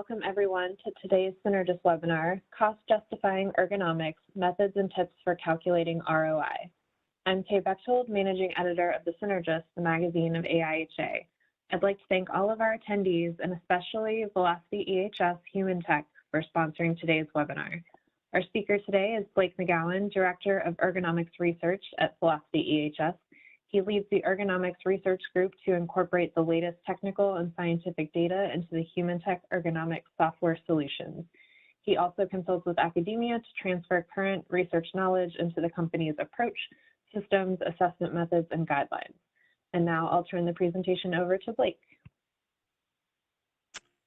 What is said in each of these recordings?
welcome everyone to today's Synergist webinar, Cost Justifying Ergonomics, Methods and Tips for Calculating ROI. I'm Kay Bechtold, Managing Editor of the Synergist, the magazine of AIHA. I'd like to thank all of our attendees and especially Velocity EHS Human Tech for sponsoring today's webinar. Our speaker today is Blake McGowan, Director of Ergonomics Research at Velocity EHS. He leads the Ergonomics Research Group to incorporate the latest technical and scientific data into the human tech ergonomics software solutions. He also consults with academia to transfer current research knowledge into the company's approach, systems, assessment methods, and guidelines. And now I'll turn the presentation over to Blake.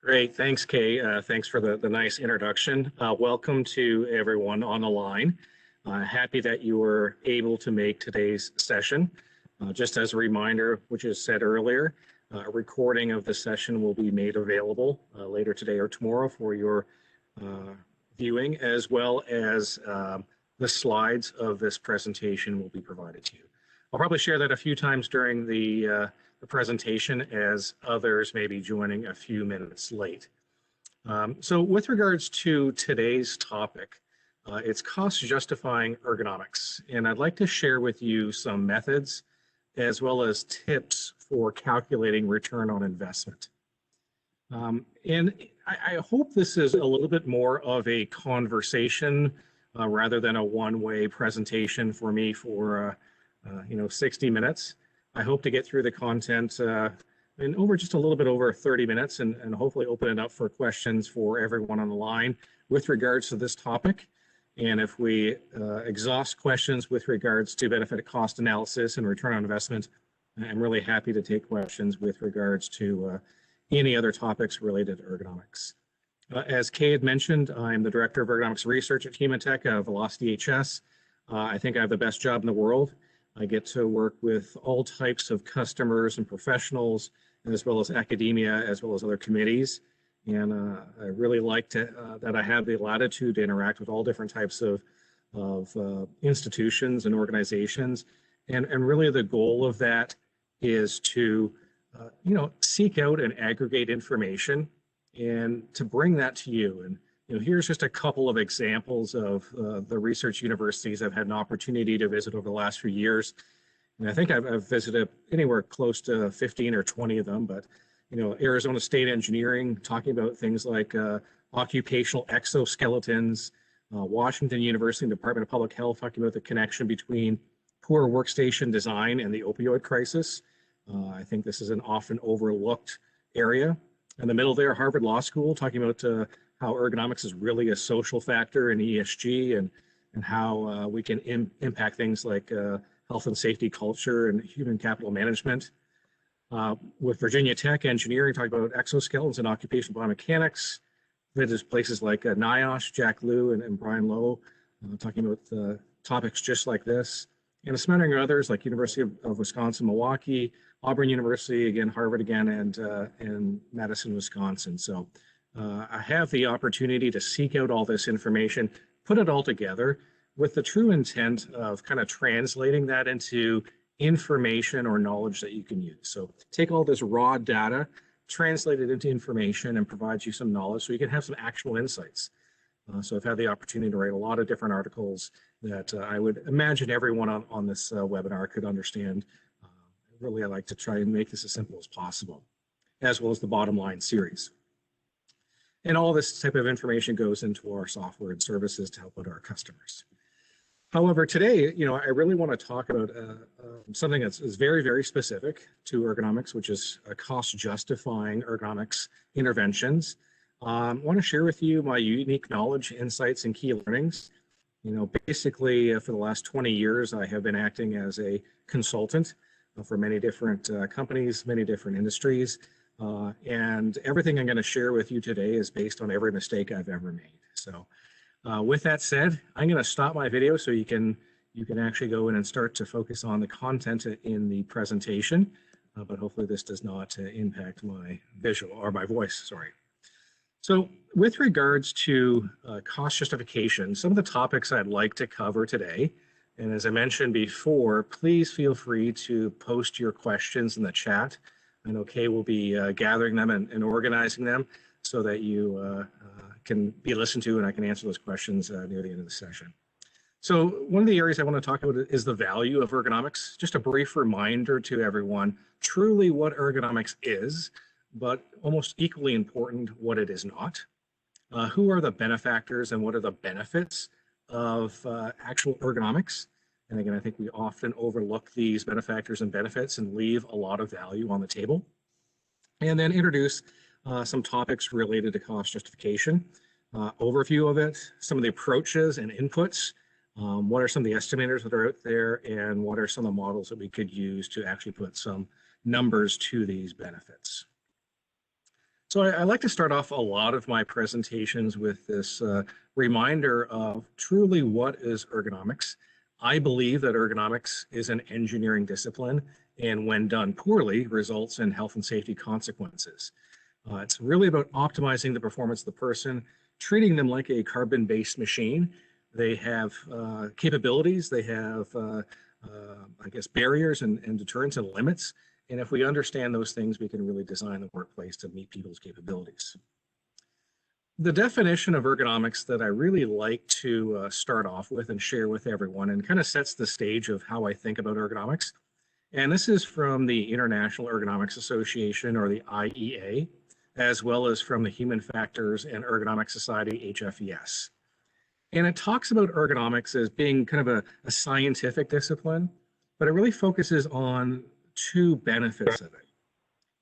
Great, thanks Kay. Thanks for the nice introduction. Welcome to everyone on the line. Happy that you were able to make today's session. Just as a reminder, which is said earlier, a recording of the session will be made available later today or tomorrow for your viewing, as well as the slides of this presentation will be provided to you. I'll probably share that a few times during the presentation as others may be joining a few minutes late. So with regards to today's topic, it's cost justifying ergonomics. And I'd like to share with you some methods as well as tips for calculating return on investment. And I hope this is a little bit more of a conversation rather than a one-way presentation for me for 60 minutes. I hope to get through the content in over just a little bit over 30 minutes and hopefully open it up for questions for everyone on the line with regards to this topic. And if we exhaust questions with regards to benefit cost analysis and return on investment, I'm really happy to take questions with regards to any other topics related to ergonomics. As Kay had mentioned, I'm the Director of Ergonomics Research at Human Tech at Velocity EHS. I think I have the best job in the world. I get to work with all types of customers and professionals, as well as academia, as well as other committees. And I really like that I have the latitude to interact with all different types of institutions and organizations. And really the goal of that is to, seek out and aggregate information and to bring that to you. And here's just a couple of examples of the research universities I've had an opportunity to visit over the last few years. And I think I've visited anywhere close to 15 or 20 of them, but Arizona State Engineering, talking about things like occupational exoskeletons, Washington University Department of Public Health, talking about the connection between poor workstation design and the opioid crisis. I think this is an often overlooked area. In the middle there, Harvard Law School, talking about how ergonomics is really a social factor in ESG and how we can impact things like health and safety culture and human capital management. With Virginia Tech Engineering, talking about exoskeletons and occupational biomechanics. There's places like NIOSH, Jack Liu and Brian Lowe, talking about topics just like this. And a smattering of others like University of Wisconsin-Milwaukee, Auburn University, again, Harvard again, and Madison, Wisconsin. So I have the opportunity to seek out all this information, put it all together with the true intent of kind of translating that into information or knowledge that you can use. So take all this raw data, translate it into information and provide you some knowledge so you can have some actual insights. So I've had the opportunity to write a lot of different articles that I would imagine everyone on this webinar could understand. Really, I like to try and make this as simple as possible, as well as the bottom line series. And all this type of information goes into our software and services to help out our customers. However, today, I really want to talk about something that's very, very specific to ergonomics, which is cost justifying ergonomics interventions. I want to share with you my unique knowledge, insights, and key learnings. Basically, for the last 20 years, I have been acting as a consultant for many different companies, many different industries. And everything I'm going to share with you today is based on every mistake I've ever made. So with that said, I'm going to stop my video so you can actually go in and start to focus on the content in the presentation. But hopefully this does not impact my visual or my voice, sorry. So with regards to cost justification, some of the topics I'd like to cover today, and as I mentioned before, please feel free to post your questions in the chat. I know Kay will be gathering them and organizing them. so that you can be listened to and I can answer those questions near the end of the session. So one of the areas I want to talk about is the value of ergonomics. Just a brief reminder to everyone, truly what ergonomics is, but almost equally important, what it is not. Who are the benefactors and what are the benefits of actual ergonomics? And again, I think we often overlook these benefactors and benefits and leave a lot of value on the table. And then introduce some topics related to cost justification, overview of it, some of the approaches and inputs, what are some of the estimators that are out there, and what are some of the models that we could use to actually put some numbers to these benefits. So I like to start off a lot of my presentations with this reminder of truly what is ergonomics. I believe that ergonomics is an engineering discipline, and when done poorly, results in health and safety consequences. It's really about optimizing the performance of the person, treating them like a carbon-based machine. They have capabilities, they have, I guess, barriers and deterrents and limits. And if we understand those things, we can really design the workplace to meet people's capabilities. The definition of ergonomics that I really like to start off with and share with everyone, and kind of sets the stage of how I think about ergonomics. And this is from the International Ergonomics Association, or the IEA, as well as from the Human Factors and Ergonomics Society, HFES. And it talks about ergonomics as being kind of a scientific discipline, but it really focuses on two benefits of it.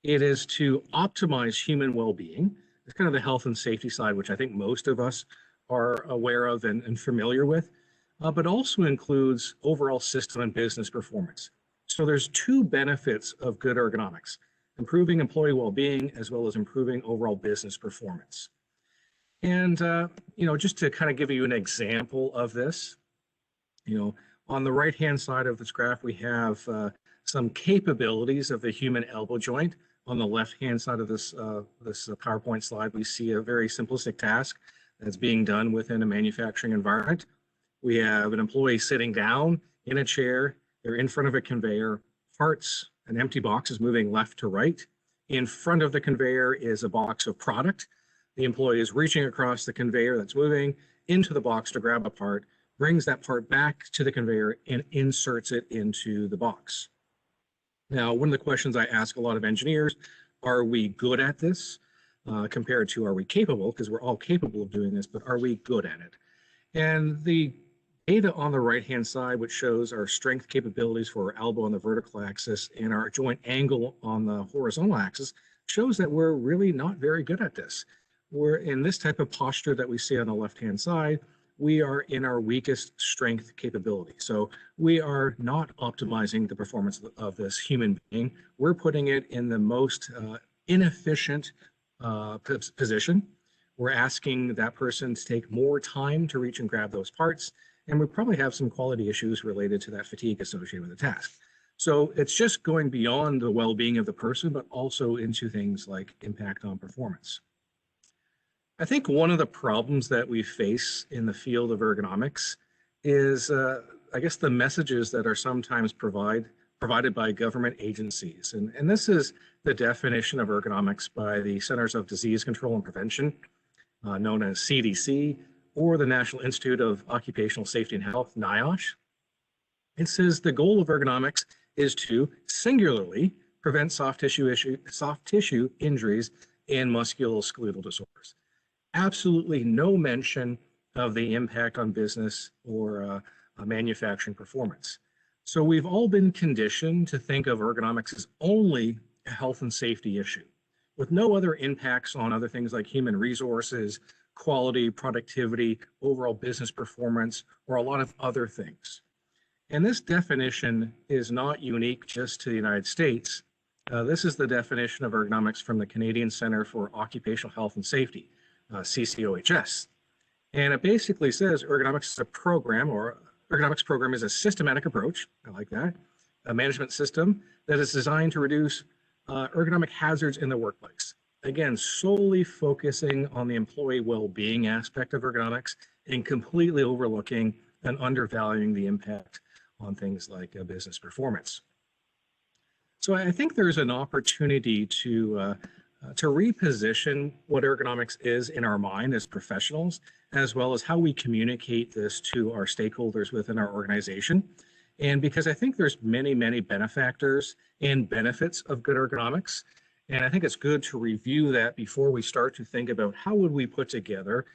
It is to optimize human well-being. It's kind of the health and safety side, which I think most of us are aware of and familiar with, but also includes overall system and business performance. So there's two benefits of good ergonomics: improving employee well-being as well as improving overall business performance. And just to kind of give you an example of this, on the right-hand side of this graph, we have some capabilities of the human elbow joint. On the left-hand side of this PowerPoint slide, we see a very simplistic task that's being done within a manufacturing environment. We have an employee sitting down in a chair. They're in front of a conveyor. Parts, an empty box is moving left to right. In front of the conveyor is a box of product. The employee is reaching across the conveyor that's moving into the box to grab a part, brings that part back to the conveyor and inserts it into the box. Now, one of the questions I ask a lot of engineers, are we good at this compared to are we capable? Because we're all capable of doing this, but are we good at it? And the data on the right-hand side, which shows our strength capabilities for our elbow on the vertical axis and our joint angle on the horizontal axis, shows that we're really not very good at this. We're in this type of posture that we see on the left-hand side. We are in our weakest strength capability. So we are not optimizing the performance of this human being. We're putting it in the most inefficient position. We're asking that person to take more time to reach and grab those parts. And we probably have some quality issues related to that fatigue associated with the task. So it's just going beyond the well-being of the person, but also into things like impact on performance. I think one of the problems that we face in the field of ergonomics is, I guess, the messages that are sometimes provided by government agencies. And this is the definition of ergonomics by the Centers of Disease Control and Prevention, known as CDC, or the National Institute of Occupational Safety and Health, NIOSH. It says the goal of ergonomics is to singularly prevent soft tissue injuries and musculoskeletal disorders. Absolutely no mention of the impact on business or manufacturing performance. So we've all been conditioned to think of ergonomics as only a health and safety issue, with no other impacts on other things like human resources, quality, productivity, overall business performance, or a lot of other things. And this definition is not unique just to the United States. This is the definition of ergonomics from the Canadian Centre for Occupational Health and Safety, CCOHS. And it basically says ergonomics is a program, or ergonomics program is a systematic approach, I like that, a management system that is designed to reduce ergonomic hazards in the workplace. Again, solely focusing on the employee well-being aspect of ergonomics and completely overlooking and undervaluing the impact on things like business performance. So I think there's an opportunity to to reposition what ergonomics is in our mind as professionals, as well as how we communicate this to our stakeholders within our organization. And because I think there's many, many benefactors and benefits of good ergonomics. And I think it's good to review that before we start to think about how would we put together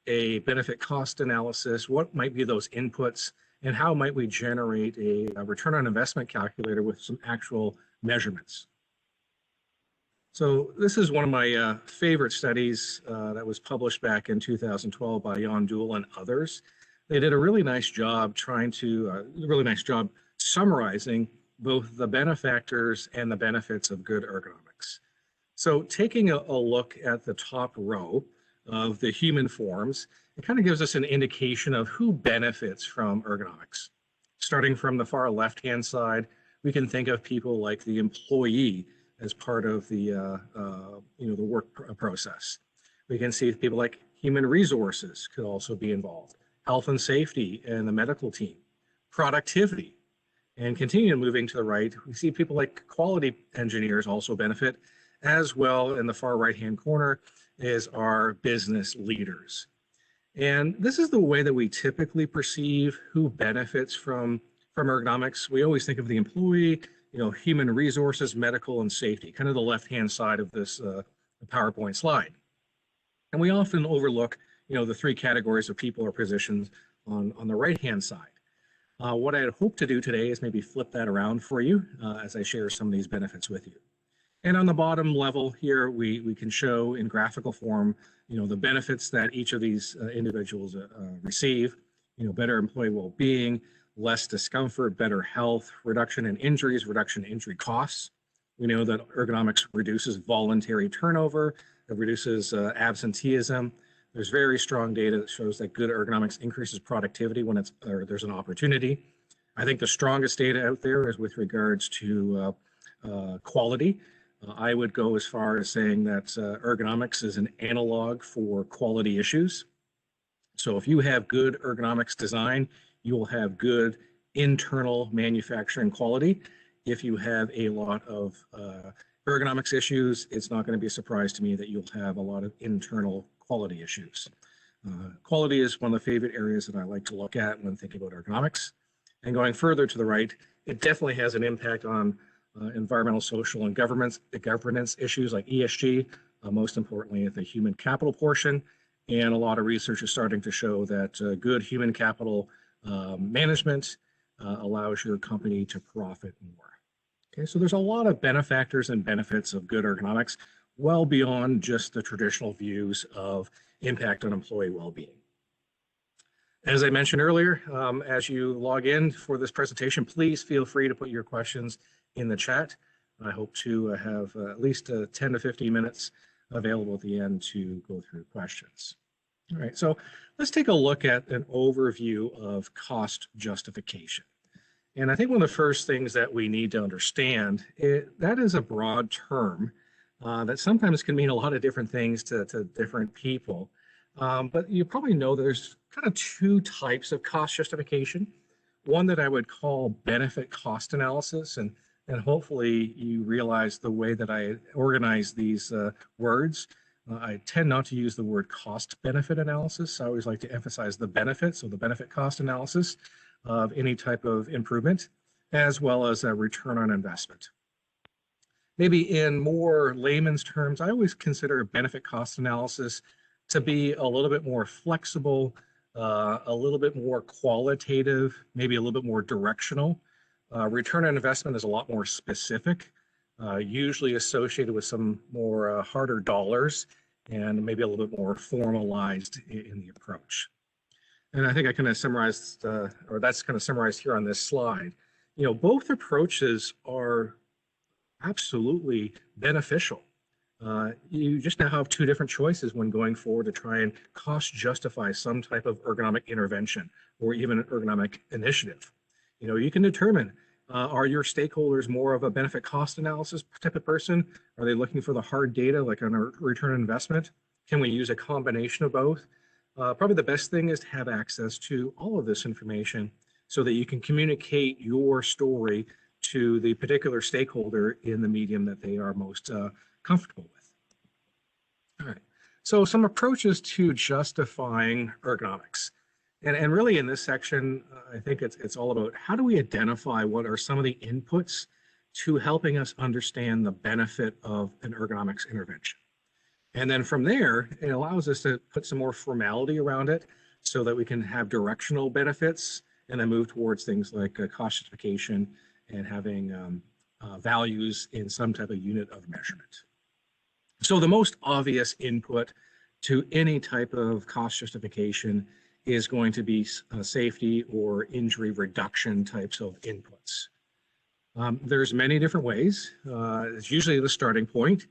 a benefit cost analysis, what might be those inputs, and how might we generate a return on investment calculator with some actual measurements. So this is one of my favorite studies that was published back in 2012 by Jan Dool and others. They did a really nice job summarizing both the benefactors and the benefits of good ergonomics. So taking a look at the top row of the human forms, it kind of gives us an indication of who benefits from ergonomics. Starting from the far left-hand side, we can think of people like the employee as part of the the work process. We can see people like human resources could also be involved, health and safety and the medical team, productivity, and continue moving to the right. We see people like quality engineers also benefit, as well in the far right-hand corner is our business leaders. And this is the way that we typically perceive who benefits from ergonomics. We always think of the employee, human resources, medical, and safety, kind of the left-hand side of this PowerPoint slide. And we often overlook, the three categories of people or positions on the right-hand side. What I hope to do today is maybe flip that around for you as I share some of these benefits with you. And on the bottom level here, we can show in graphical form, the benefits that each of these individuals receive, better employee well-being, less discomfort, better health, reduction in injuries, reduction in injury costs. We know that ergonomics reduces voluntary turnover, it reduces absenteeism. There's very strong data that shows that good ergonomics increases productivity when there's an opportunity. I think the strongest data out there is with regards to quality. I would go as far as saying that ergonomics is an analog for quality issues. So if you have good ergonomics design, you will have good internal manufacturing quality. If you have a lot of ergonomics issues, it's not going to be a surprise to me that you'll have a lot of internal quality issues. Quality is one of the favorite areas that I like to look at when thinking about ergonomics. And going further to the right, it definitely has an impact on environmental, social, and governance issues like ESG, most importantly, the human capital portion. And a lot of research is starting to show that good human capital management allows your company to profit more. Okay, so there's a lot of benefactors and benefits of good ergonomics, well beyond just the traditional views of impact on employee well-being. As I mentioned earlier, as you log in for this presentation, please feel free to put your questions in the chat. I hope to have at least 10 to 15 minutes available at the end to go through questions. All right, so let's take a look at an overview of cost justification. And I think one of the first things that we need to understand, that is a broad term that sometimes can mean a lot of different things to different people. But you probably know there's kind of two types of cost justification. One that I would call benefit cost analysis, and hopefully you realize the way that I organize these words. I tend not to use the word cost benefit analysis. I always like to emphasize the benefits, so the benefit cost analysis of any type of improvement, as well as a return on investment. Maybe in more layman's terms, I always consider benefit cost analysis to be a little bit more flexible, a little bit more qualitative, maybe a little bit more directional. Return on investment is a lot more specific, usually associated with some more harder dollars and maybe a little bit more formalized in the approach. And I think I kind of summarized, or that's kind of summarized here on this slide. Both approaches are absolutely beneficial. You just now have two different choices when going forward to try and cost justify some type of ergonomic intervention or even an ergonomic initiative. You can determine, are your stakeholders more of a benefit cost analysis type of person? Are they looking for the hard data like on a return on investment? Can we use a combination of both? Probably the best thing is to have access to all of this information so that you can communicate your story to the particular stakeholder in the medium that they are most comfortable with. All right. So some approaches to justifying ergonomics. And really in this section, I think it's all about how do we identify what are some of the inputs to helping us understand the benefit of an ergonomics intervention. And then from there, it allows us to put some more formality around it so that we can have directional benefits and then move towards things like cost justification and having values in some type of unit of measurement. So the most obvious input to any type of cost justification is going to be safety or injury reduction types of inputs. There's many different ways. It's usually the starting point.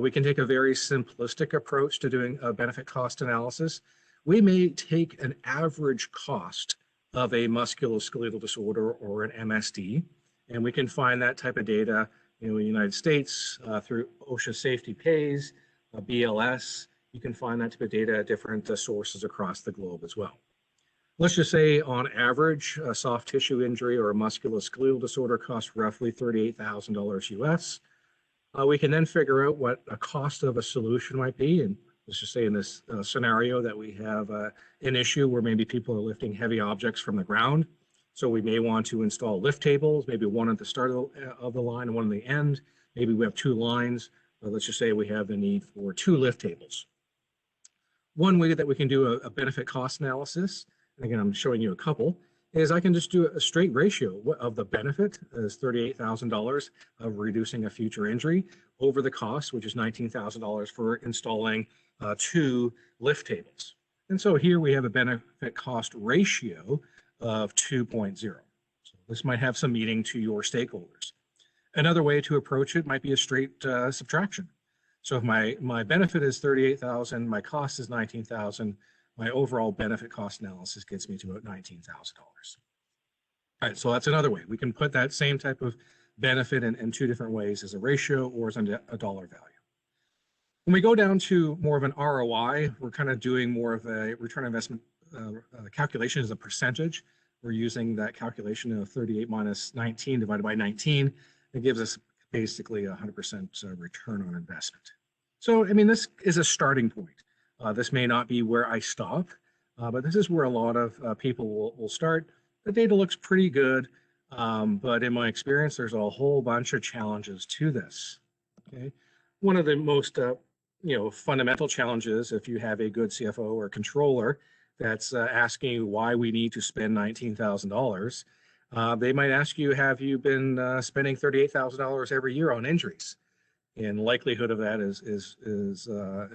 We can take a very simplistic approach to doing a benefit cost analysis. We may take an average cost of a musculoskeletal disorder or an MSD, and we can find that type of data in the United States through OSHA Safety Pays, BLS. You can find that type of data at different sources across the globe as well. Let's just say on average, a soft tissue injury or a musculoskeletal disorder costs roughly $38,000 US. We can then figure out what a cost of a solution might be. And let's just say in this scenario that we have an issue where maybe people are lifting heavy objects from the ground. So we may want to install lift tables, maybe one at the start of the line and one at the end. Maybe we have two lines. Let's just say we have the need for two lift tables. One way that we can do a benefit cost analysis, and again, I'm showing you a couple, is I can just do a straight ratio of the benefit as $38,000 of reducing a future injury over the cost, which is $19,000 for installing two lift tables. And so here we have a benefit cost ratio of 2.0. So this might have some meaning to your stakeholders. Another way to approach it might be a straight subtraction. So if my benefit is 38,000, my cost is 19,000, my overall benefit cost analysis gets me to about $19,000. All right, so that's another way. We can put that same type of benefit in two different ways, as a ratio or as a dollar value. When we go down to more of an ROI, we're kind of doing more of a return on investment calculation as a percentage. We're using that calculation of 38 minus 19 divided by 19. It gives us basically 100% return on investment. So, I mean, this is a starting point. This may not be where I stop, but this is where a lot of people will start. The data looks pretty good, but in my experience, there's a whole bunch of challenges to this. Okay, one of the most fundamental challenges, if you have a good CFO or controller that's asking you why we need to spend $19,000, they might ask you, have you been spending $38,000 every year on injuries? And the likelihood of that is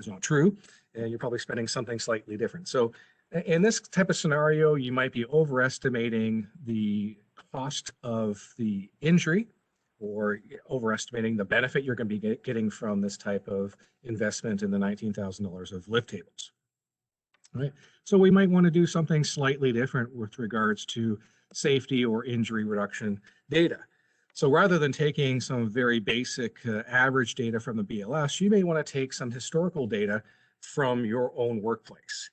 not true, and you're probably spending something slightly different. So in this type of scenario, you might be overestimating the cost of the injury or overestimating the benefit you're going to be getting from this type of investment in the $19,000 of lift tables. All right. So we might want to do something slightly different with regards to safety or injury reduction data. So rather than taking some very basic average data from the BLS, you may want to take some historical data from your own workplace.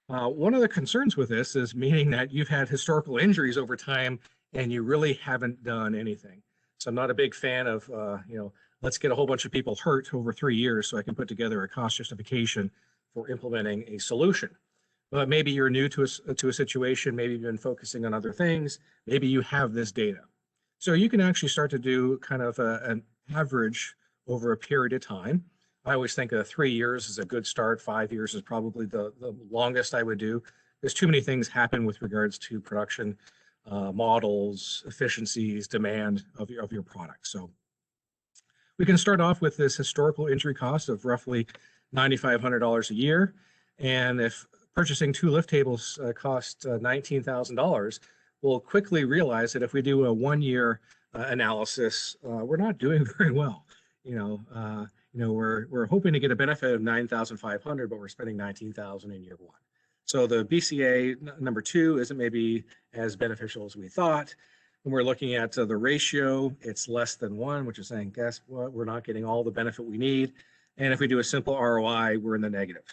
One of the concerns with this is meaning that you've had historical injuries over time and you really haven't done anything. So I'm not a big fan of, let's get a whole bunch of people hurt over 3 years so I can put together a cost justification for implementing a solution. But maybe you're new to a situation, maybe you've been focusing on other things, maybe you have this data. So you can actually start to do kind of an average over a period of time. I always think 3 years is a good start. 5 years is probably the longest I would do. There's too many things happen with regards to production models, efficiencies, demand of your product. So we can start off with this historical injury cost of roughly $9,500 a year. And if purchasing two lift tables cost $19,000, we'll quickly realize that if we do a 1 year analysis, we're not doing very well. We're hoping to get a benefit of $9,500, but we're spending $19,000 in year one. So the BCA number 2 isn't maybe as beneficial as we thought. When we're looking at the ratio, it's less than 1, which is saying, guess what, we're not getting all the benefit we need. And if we do a simple ROI, we're in the negative.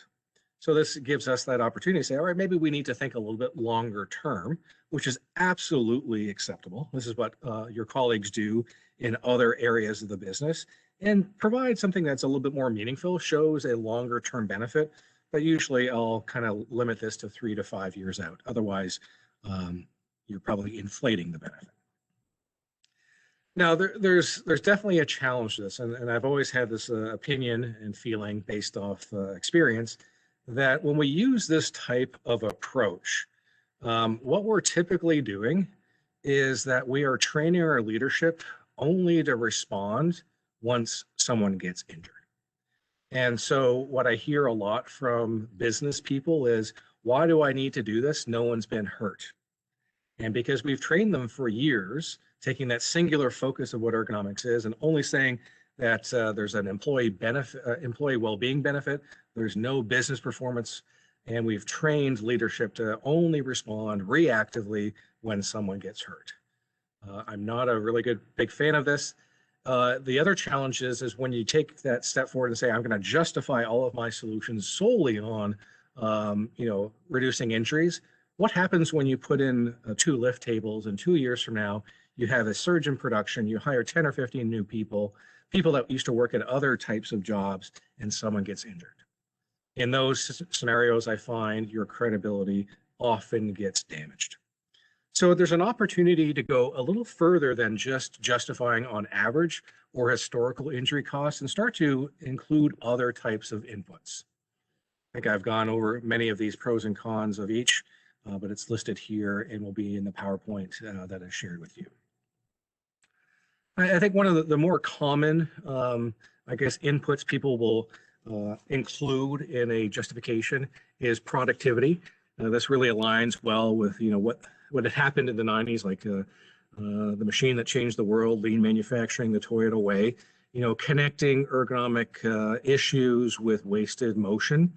So this gives us that opportunity to say, all right, maybe we need to think a little bit longer term, which is absolutely acceptable. This is what your colleagues do in other areas of the business. and provide something that's a little bit more meaningful, shows a longer term benefit. But usually I'll kind of limit this to 3 to 5 years out. Otherwise, you're probably inflating the benefit. Now, there's definitely a challenge to this, and I've always had this opinion and feeling based off experience that when we use this type of approach, what we're typically doing is that we are training our leadership only to respond once someone gets injured. And so what I hear a lot from business people is, why do I need to do this? No one's been hurt. And because we've trained them for years, taking that singular focus of what ergonomics is and only saying that there's an employee benefit, employee well-being benefit, there's no business performance, and we've trained leadership to only respond reactively when someone gets hurt. I'm not a really big fan of this. The other challenge is when you take that step forward and say, I'm going to justify all of my solutions solely on, reducing injuries. What happens when you put in 2 lift tables and 2 years from now, you have a surge in production, you hire 10 or 15 new people that used to work at other types of jobs, and someone gets injured? In those scenarios, I find your credibility often gets damaged. So there's an opportunity to go a little further than just justifying on average or historical injury costs and start to include other types of inputs. I think I've gone over many of these pros and cons of each, but it's listed here and will be in the PowerPoint that I shared with you. I think one of the more common, inputs people will include in a justification is productivity. This really aligns well with what had happened in the 90s, like the machine that changed the world, lean manufacturing, the Toyota way. Connecting ergonomic issues with wasted motion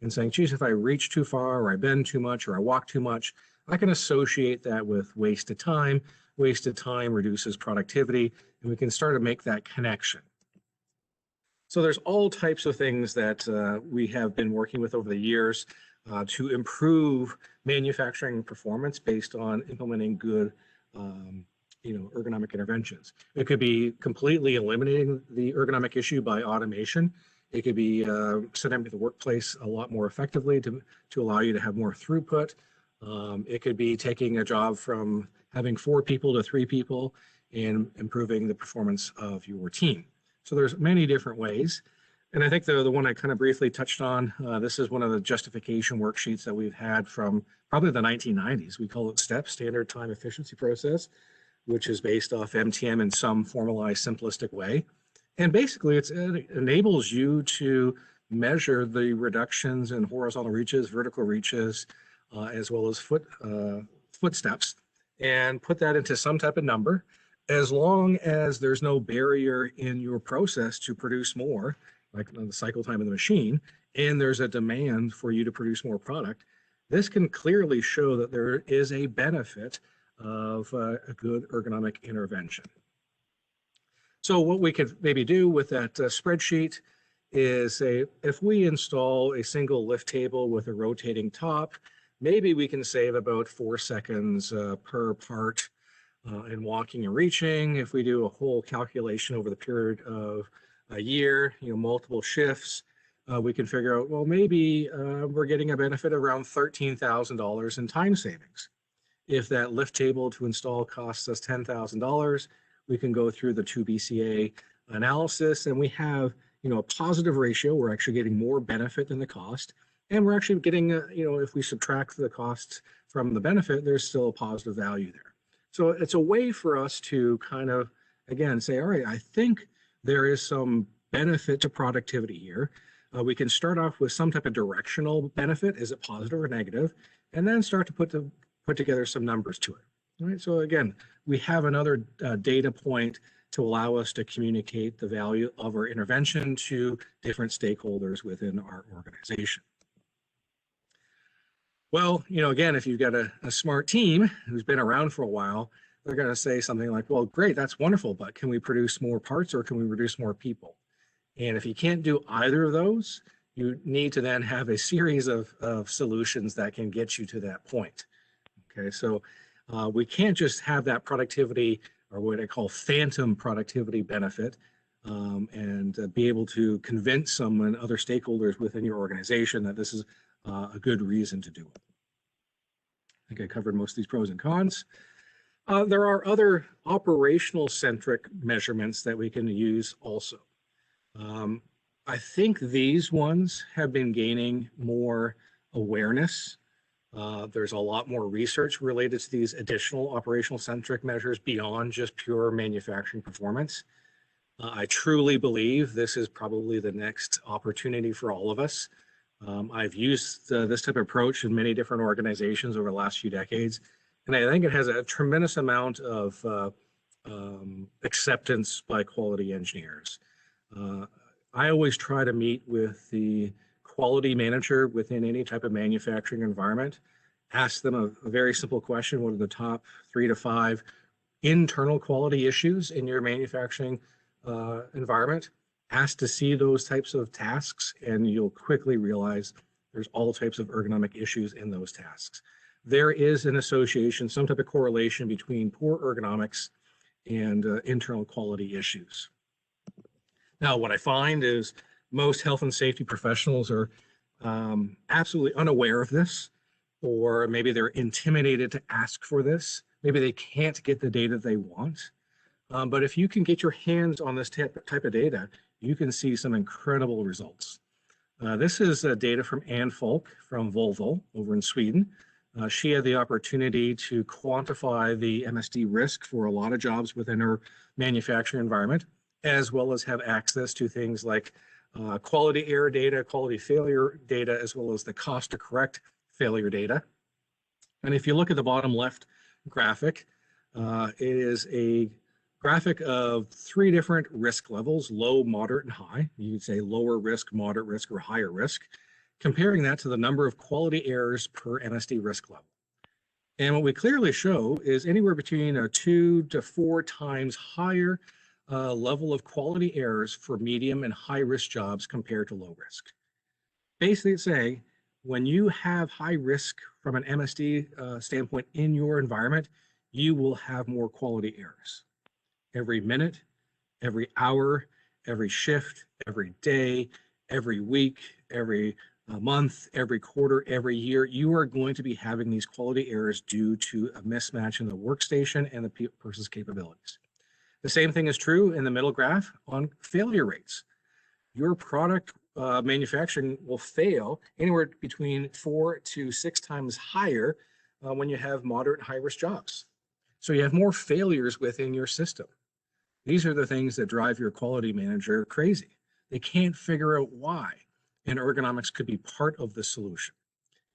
and saying, geez, if I reach too far or I bend too much or I walk too much, I can associate that with wasted time. Wasted time reduces productivity, and we can start to make that connection. So there's all types of things that we have been working with over the years to improve manufacturing performance based on implementing good ergonomic interventions. It could be completely eliminating the ergonomic issue by automation. It could be setting up the workplace a lot more effectively to allow you to have more throughput. It could be taking a job from having 4 people to 3 people and improving the performance of your team. So there's many different ways. And I think the one I kind of briefly touched on, this is one of the justification worksheets that we've had from probably the 1990s. We call it STEP, Standard Time Efficiency Process, which is based off MTM in some formalized, simplistic way. And basically, it enables you to measure the reductions in horizontal reaches, vertical reaches, as well as footsteps, and put that into some type of number. As long as there's no barrier in your process to produce more, like the cycle time of the machine, and there's a demand for you to produce more product, this can clearly show that there is a benefit of a good ergonomic intervention. So what we could maybe do with that spreadsheet is say, if we install a single lift table with a rotating top, maybe we can save about 4 seconds per part in walking and reaching. If we do a whole calculation over the period of a year, multiple shifts, we can figure out, well, maybe we're getting a benefit around $13,000 in time savings. If that lift table to install costs us $10,000, we can go through the 2 BCA analysis, and we have a positive ratio. We're actually getting more benefit than the cost, and we're actually getting if we subtract the cost from the benefit, there's still a positive value there. So it's a way for us to kind of, again, say, all right, I think there is some benefit to productivity here. We can start off with some type of directional benefit. Is it positive or negative? And then start to put together some numbers to it. All right. So again, we have another data point to allow us to communicate the value of our intervention to different stakeholders within our organization. Well, again, if you've got a smart team who's been around for a while, they're going to say something like, well, great, that's wonderful, but can we produce more parts or can we produce more people? And if you can't do either of those, you need to then have a series of solutions that can get you to that point. Okay, so we can't just have that productivity or what I call phantom productivity benefit and be able to convince someone, other stakeholders within your organization, that this is a good reason to do it. I think I covered most of these pros and cons. There are other operational centric measurements that we can use also. I think these ones have been gaining more awareness. There's a lot more research related to these additional operational centric measures beyond just pure manufacturing performance. I truly believe this is probably the next opportunity for all of us. I've used this type of approach in many different organizations over the last few decades, and I think it has a tremendous amount of acceptance by quality engineers. I always try to meet with the quality manager within any type of manufacturing environment, ask them a very simple question: what are the top 3 to 5 internal quality issues in your manufacturing environment? Ask to see those types of tasks, and you'll quickly realize there's all types of ergonomic issues in those tasks. There is an association, some type of correlation between poor ergonomics and internal quality issues. Now, what I find is most health and safety professionals are absolutely unaware of this, or maybe they're intimidated to ask for this. Maybe they can't get the data they want. But if you can get your hands on this type of data, you can see some incredible results. This is data from Anne Falk from Volvo over in Sweden. She had the opportunity to quantify the MSD risk for a lot of jobs within her manufacturing environment, as well as have access to things like quality error data, quality failure data, as well as the cost to correct failure data. And if you look at the bottom left graphic, it is a graphic of 3 different risk levels: low, moderate, and high. You could say lower risk, moderate risk, or higher risk, comparing that to the number of quality errors per MSD risk level. And what we clearly show is anywhere between a 2 to 4 times higher level of quality errors for medium and high risk jobs compared to low risk. Basically, it's saying when you have high risk from an MSD standpoint in your environment, you will have more quality errors. Every minute, every hour, every shift, every day, every week, every month, every quarter, every year, you are going to be having these quality errors due to a mismatch in the workstation and the person's capabilities. The same thing is true in the middle graph on failure rates. Your product manufacturing will fail anywhere between 4 to 6 times higher when you have moderate and high risk jobs. So you have more failures within your system. These are the things that drive your quality manager crazy. They can't figure out why, and ergonomics could be part of the solution.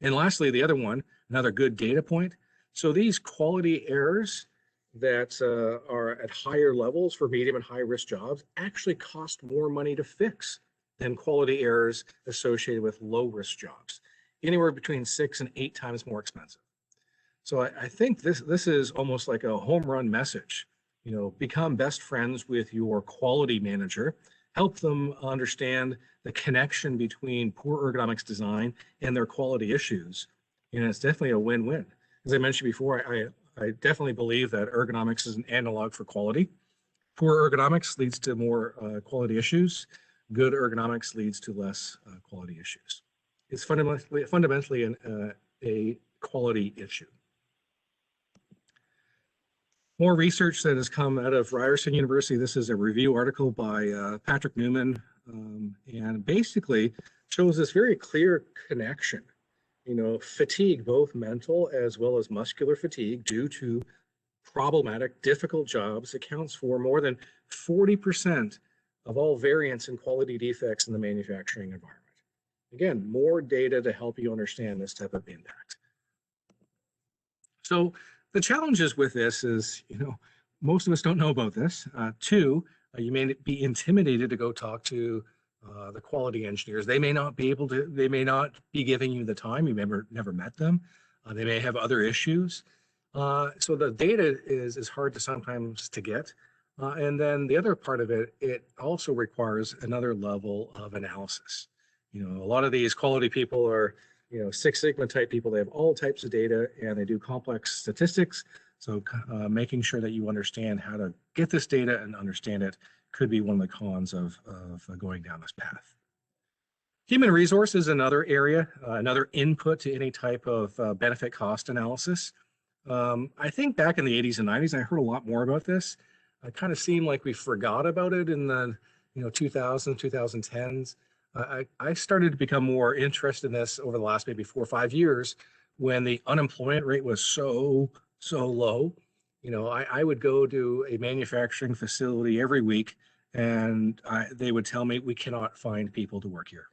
And lastly, the other one, another good data point. So these quality errors that are at higher levels for medium and high risk jobs actually cost more money to fix than quality errors associated with low risk jobs, anywhere between 6 and 8 times more expensive. So I think this is almost like a home run message. You know, become best friends with your quality manager, help them understand the connection between poor ergonomics design and their quality issues. And it's definitely a win-win. As I mentioned before, I definitely believe that ergonomics is an analog for quality. Poor ergonomics leads to more quality issues. Good ergonomics leads to less quality issues. It's fundamentally a quality issue. More research that has come out of Ryerson University. This is a review article by Patrick Newman, and basically shows this very clear connection. You know, fatigue, both mental as well as muscular fatigue due to problematic, difficult jobs, accounts for more than 40% of all variance in quality defects in the manufacturing environment. Again, more data to help you understand this type of impact. So the challenges with this is, you know, most of us don't know about this. 2, you may be intimidated to go talk to the quality engineers. They may not be able to, they may not be giving you the time. You never met them. They may have other issues. So the data is hard to sometimes to get. And then the other part of it, it also requires another level of analysis. You know, a lot of these quality people are, you know, Six Sigma type people. They have all types of data and they do complex statistics. So making sure that you understand how to get this data and understand it could be one of the cons of going down this path. Human resource is another area, another input to any type of benefit cost analysis. I think back in the 80s and 90s, I heard a lot more about this. It kind of seemed like we forgot about it in the 2000s, 2010s. I started to become more interested in this over the last maybe 4 or 5 years when the unemployment rate was so low. I would go to a manufacturing facility every week and they would tell me we cannot find people to work here.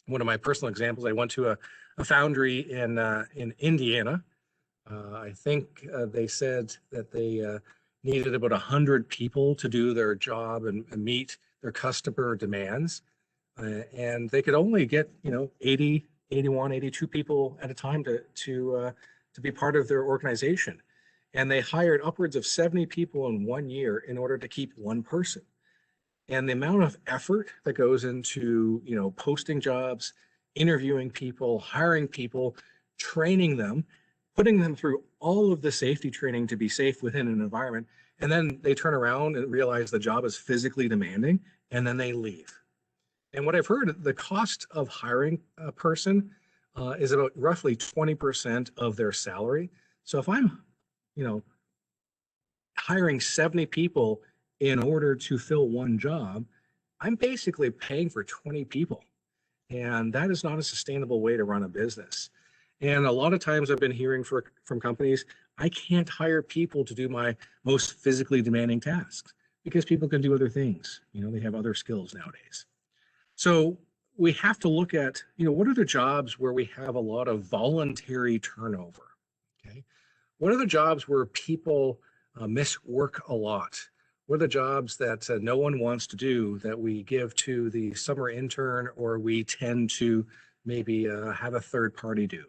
One of my personal examples, I went to a foundry in Indiana. I think they said that they needed about 100 people to do their job and meet their customer demands. And they could only get 80, 81, 82 people at a time to be part of their organization. And they hired upwards of 70 people in 1 year in order to keep one person. And the amount of effort that goes into posting jobs, interviewing people, hiring people, training them, putting them through all of the safety training to be safe within an environment, and then they turn around and realize the job is physically demanding, and then they leave. And what I've heard, the cost of hiring a person is about roughly 20% of their salary. So if I'm, hiring 70 people in order to fill one job, I'm basically paying for 20 people. And that is not a sustainable way to run a business. And a lot of times I've been hearing from companies, I can't hire people to do my most physically demanding tasks because people can do other things. They have other skills nowadays. So we have to look at, what are the jobs where we have a lot of voluntary turnover? Okay. What are the jobs where people miss work a lot? What are the jobs that no one wants to do that we give to the summer intern, or we tend to maybe have a third party do?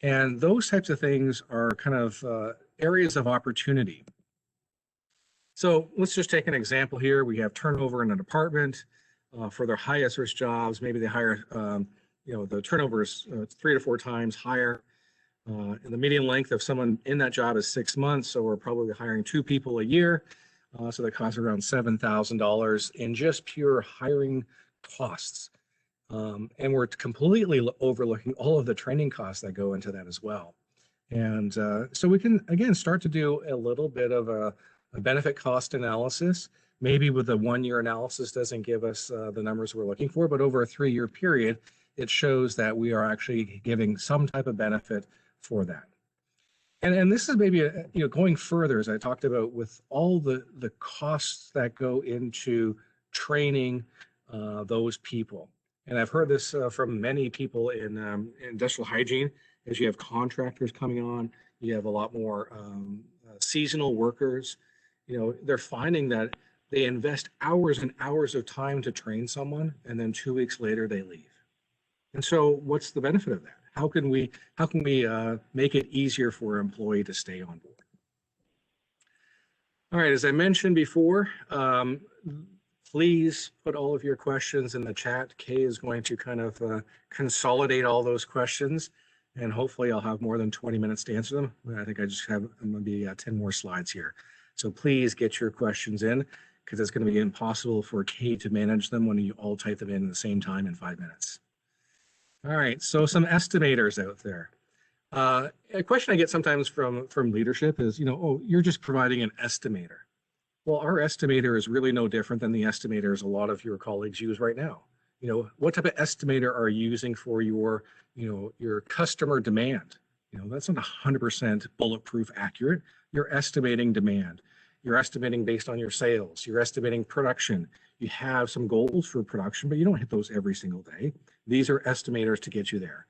And those types of things are kind of areas of opportunity. So let's just take an example here. We have turnover in a department for their highest risk jobs. Maybe they hire, the turnover is 3 to 4 times higher. And the median length of someone in that job is 6 months. So we're probably hiring 2 people a year. So that costs around $7,000 in just pure hiring costs. And we're completely overlooking all of the training costs that go into that as well. And so we can, again, start to do a little bit of a benefit cost analysis. Maybe with a 1-year analysis doesn't give us the numbers we're looking for, but over a 3-year period, it shows that we are actually giving some type of benefit for that. And this is maybe, going further, as I talked about, with all the costs that go into training those people. And I've heard this from many people in industrial hygiene. As you have contractors coming on, you have a lot more seasonal workers. They're finding that they invest hours and hours of time to train someone, and then 2 weeks later they leave. And so what's the benefit of that? How can we make it easier for an employee to stay on board? All right, as I mentioned before, please put all of your questions in the chat. Kay is going to kind of consolidate all those questions, and hopefully I'll have more than 20 minutes to answer them. I think I just have maybe 10 more slides here. So please get your questions in, because it's going to be impossible for Kay to manage them when you all type them in at the same time in 5 minutes. All right, so some estimators out there. A question I get sometimes from leadership is, oh, you're just providing an estimator. Well, our estimator is really no different than the estimators a lot of your colleagues use right now. What type of estimator are you using for your customer demand? That's not 100% bulletproof accurate. You're estimating demand. You're estimating based on your sales. You're estimating production. You have some goals for production, but you don't hit those every single day. These are estimators to get you there.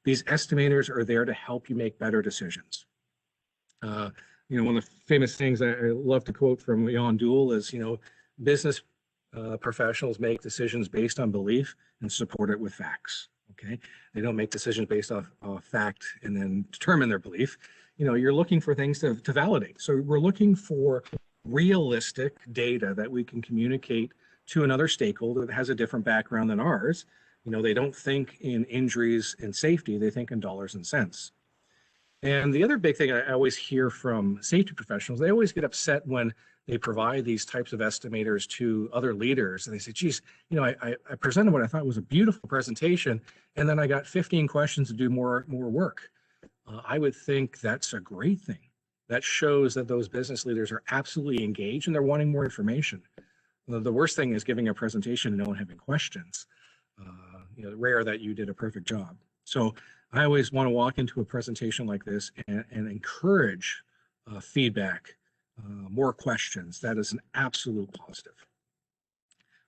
These estimators are there to help you make better decisions. One of the famous things I love to quote from Leon Duell is, business professionals make decisions based on belief and support it with facts. Okay, they don't make decisions based off fact and then determine their belief. You're looking for things to validate. So we're looking for realistic data that we can communicate to another stakeholder that has a different background than ours. They don't think in injuries and safety, they think in dollars and cents. And the other big thing I always hear from safety professionals, they always get upset when they provide these types of estimators to other leaders, and they say, geez, I presented what I thought was a beautiful presentation, and then I got 15 questions to do more work. I would think that's a great thing. That shows that those business leaders are absolutely engaged and they're wanting more information. The worst thing is giving a presentation and no one having questions. Rare that you did a perfect job. So I always want to walk into a presentation like this and encourage feedback, more questions. That is an absolute positive.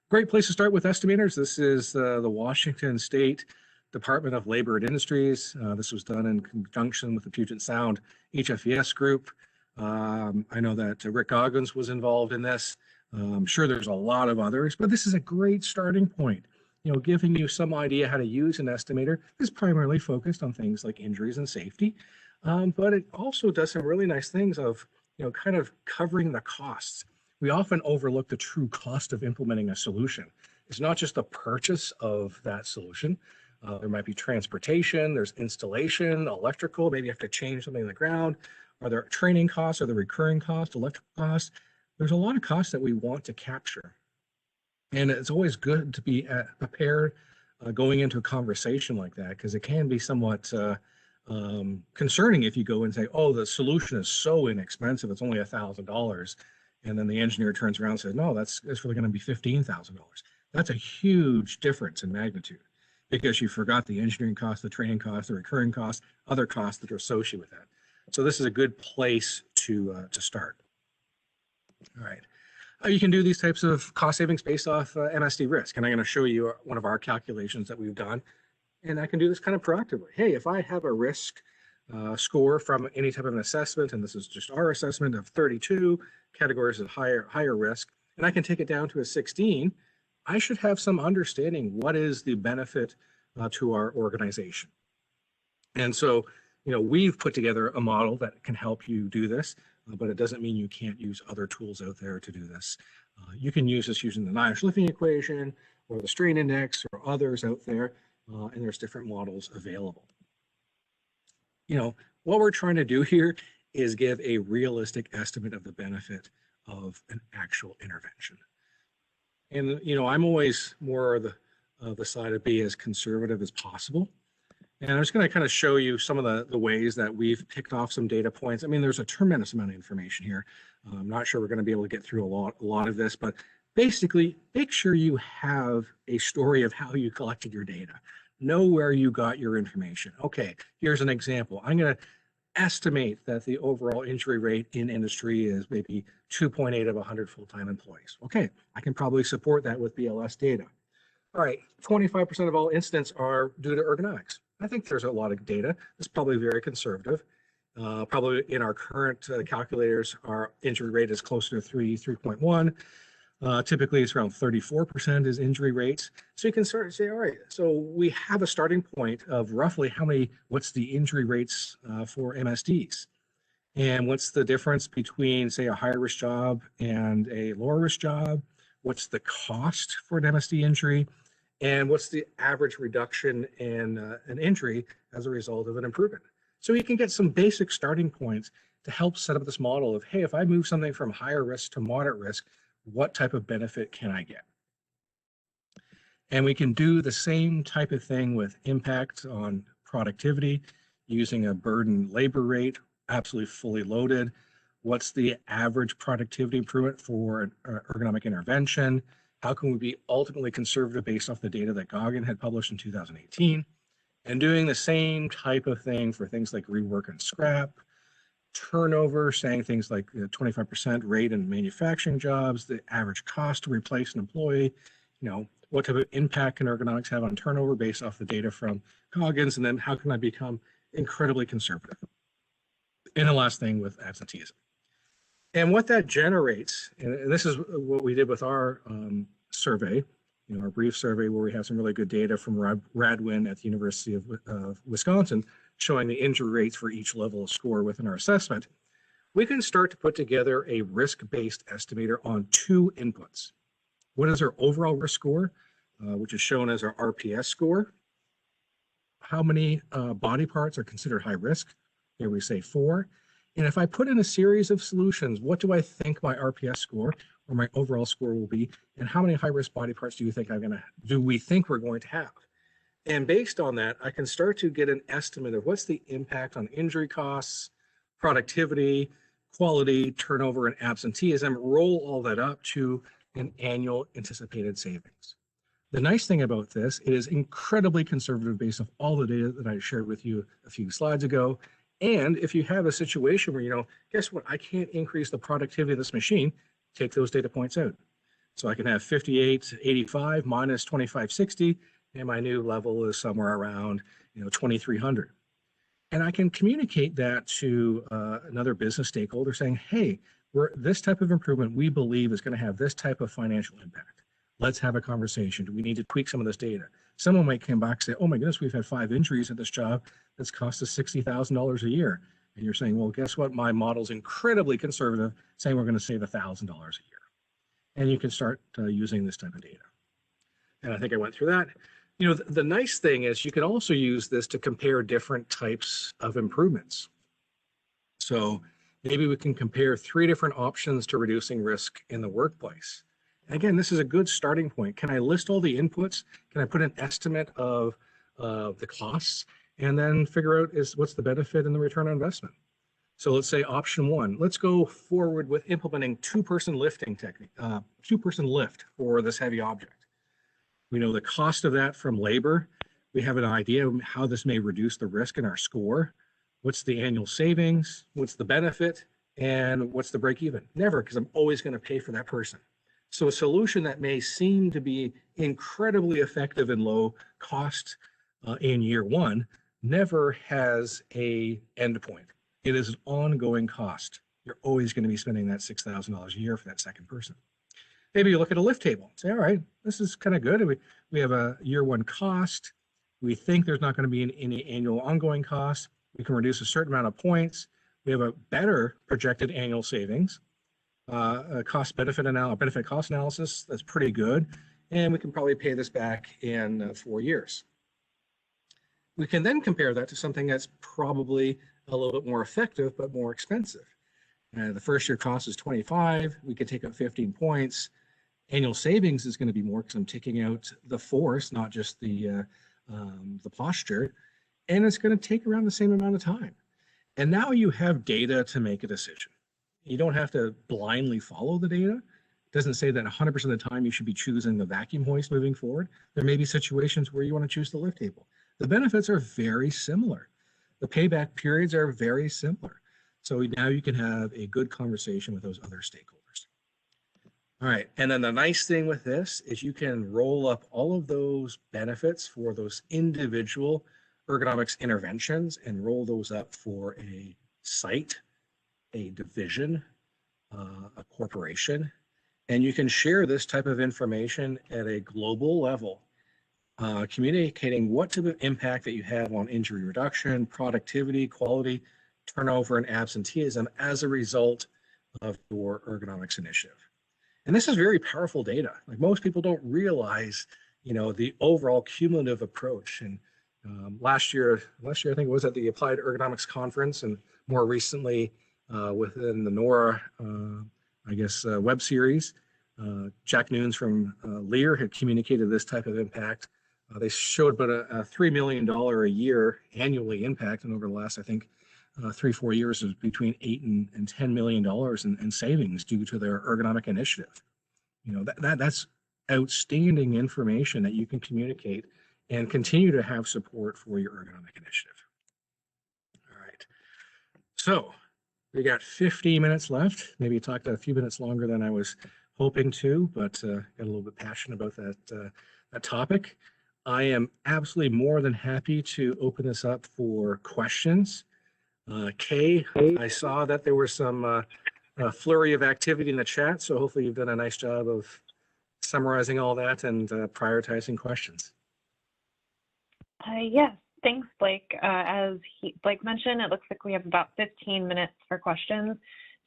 Great place to start with estimators. This is the Washington State Department of Labor and Industries. This was done in conjunction with the Puget Sound HFES group. I know that Rick Goggins was involved in this. I'm sure there's a lot of others, but this is a great starting point. Giving you some idea how to use an estimator is primarily focused on things like injuries and safety, but it also does some really nice things of, kind of covering the costs. We often overlook the true cost of implementing a solution. It's not just the purchase of that solution. There might be transportation, there's installation, electrical, maybe you have to change something in the ground. Are there training costs? Are there recurring costs, electrical costs? There's a lot of costs that we want to capture. And it's always good to be prepared going into a conversation like that, because it can be somewhat concerning if you go and say, oh, the solution is so inexpensive, it's only $1,000. And then the engineer turns around and says, no, that's really going to be $15,000. That's a huge difference in magnitude, because you forgot the engineering cost, the training cost, the recurring costs, other costs that are associated with that. So this is a good place to start. All right. You can do these types of cost savings based off MSD risk. And I'm going to show you one of our calculations that we've done. And I can do this kind of proactively. Hey, if I have a risk score from any type of an assessment, and this is just our assessment of 32 categories of higher risk, and I can take it down to a 16, I should have some understanding what is the benefit to our organization. And so, we've put together a model that can help you do this, but it doesn't mean you can't use other tools out there to do this. You can use this using the Nash-Lifting equation or the strain index or others out there, and there's different models available. What we're trying to do here is give a realistic estimate of the benefit of an actual intervention. And, I'm always more of the side of be as conservative as possible. And I'm just going to kind of show you some of the ways that we've picked off some data points. I mean, there's a tremendous amount of information here. I'm not sure we're going to be able to get through a lot of this, but basically make sure you have a story of how you collected your data. Know where you got your information. Okay, here's an example. I'm going to estimate that the overall injury rate in industry is maybe 2.8 of 100 full-time employees. Okay, I can probably support that with BLS data. All right, 25% of all incidents are due to ergonomics. I think there's a lot of data. It's probably very conservative. Probably in our current calculators, our injury rate is closer to 3.1. Typically, it's around 34% is injury rates. So you can sort of say, all right, so we have a starting point of roughly what's the injury rates for MSDs? And what's the difference between, say, a higher risk job and a lower risk job? What's the cost for an MSD injury? And what's the average reduction in an injury as a result of an improvement? So you can get some basic starting points to help set up this model of, hey, if I move something from higher risk to moderate risk, what type of benefit can I get? And we can do the same type of thing with impact on productivity using a burden labor rate, absolutely fully loaded. What's the average productivity improvement for an ergonomic intervention? How can we be ultimately conservative based off the data that Goggin had published in 2018? And doing the same type of thing for things like rework and scrap, turnover, saying things like 25% rate in manufacturing jobs, the average cost to replace an employee, what type of impact can ergonomics have on turnover based off the data from Goggins, and then how can I become incredibly conservative? And the last thing with absenteeism. And what that generates, and this is what we did with our survey, our brief survey where we have some really good data from Radwin at the University of Wisconsin showing the injury rates for each level of score within our assessment. We can start to put together a risk-based estimator on two inputs. What is our overall risk score, which is shown as our RPS score? How many body parts are considered high risk? Here we say 4. And if I put in a series of solutions, what do I think my RPS score or my overall score will be? And how many high-risk body parts do we think we're going to have? And based on that, I can start to get an estimate of what's the impact on injury costs, productivity, quality, turnover, and absenteeism, roll all that up to an annual anticipated savings. The nice thing about this, it is incredibly conservative based off all the data that I shared with you a few slides ago. And if you have a situation where, guess what, I can't increase the productivity of this machine, take those data points out. So I can have 5885 minus 2560, and my new level is somewhere around 2300. And I can communicate that to another business stakeholder saying, hey, this type of improvement we believe is going to have this type of financial impact. Let's have a conversation. Do we need to tweak some of this data? Someone might come back and say, oh my goodness, we've had 5 injuries at this job that's cost us $60,000 a year. And you're saying, well, guess what? My model's incredibly conservative, saying we're going to save $1,000 a year. And you can start using this type of data. And I think I went through that. The nice thing is you can also use this to compare different types of improvements. So maybe we can compare 3 different options to reducing risk in the workplace. And again, this is a good starting point. Can I list all the inputs? Can I put an estimate of the costs and then figure out what's the benefit and the return on investment? So let's say option 1, let's go forward with implementing 2-person lifting technique, 2-person lift for this heavy object. We know the cost of that from labor. We have an idea of how this may reduce the risk in our score. What's the annual savings? What's the benefit? And what's the break even? Never, because I'm always going to pay for that person. So a solution that may seem to be incredibly effective and low cost in year 1 never has a endpoint. It is an ongoing cost. You're always going to be spending that $6,000 a year for that second person. Maybe you look at a lift table and say, all right, this is kind of good. We have a year 1 cost. We think there's not going to be any annual ongoing cost. We can reduce a certain amount of points. We have a better projected annual savings. A benefit cost analysis that's pretty good. And we can probably pay this back in 4 years. We can then compare that to something that's probably a little bit more effective, but more expensive. The first year cost is 25. We could take out 15 points. Annual savings is going to be more because I'm taking out the force, not just the posture. And it's going to take around the same amount of time. And now you have data to make a decision. You don't have to blindly follow the data. It doesn't say that 100% of the time you should be choosing the vacuum hoist moving forward. There may be situations where you want to choose the lift table. The benefits are very similar. The payback periods are very similar. So now you can have a good conversation with those other stakeholders. All right, and then the nice thing with this is you can roll up all of those benefits for those individual ergonomics interventions and roll those up for a site, a division, a corporation, and you can share this type of information at a global level, communicating what type of impact that you have on injury reduction, productivity, quality, turnover, and absenteeism as a result of your ergonomics initiative. And this is very powerful data. Like most people don't realize, the overall cumulative approach. And last year I think it was at the Applied Ergonomics Conference, and more recently within the NORA, web series, Jack Nunes from Lear had communicated this type of impact. They showed about a $3 million a year annually impact, and over the last, I think, 3-4 years is between $8 and $10 million in savings due to their ergonomic initiative. That's outstanding information that you can communicate and continue to have support for your ergonomic initiative. All right. So we got 50 minutes left. Maybe you talked a few minutes longer than I was hoping to, but got a little bit passionate about that topic. I am absolutely more than happy to open this up for questions. Kay, I saw that there was some flurry of activity in the chat, so hopefully you've done a nice job of summarizing all that and prioritizing questions. Yes, thanks, Blake. As Blake mentioned, it looks like we have about 15 minutes for questions.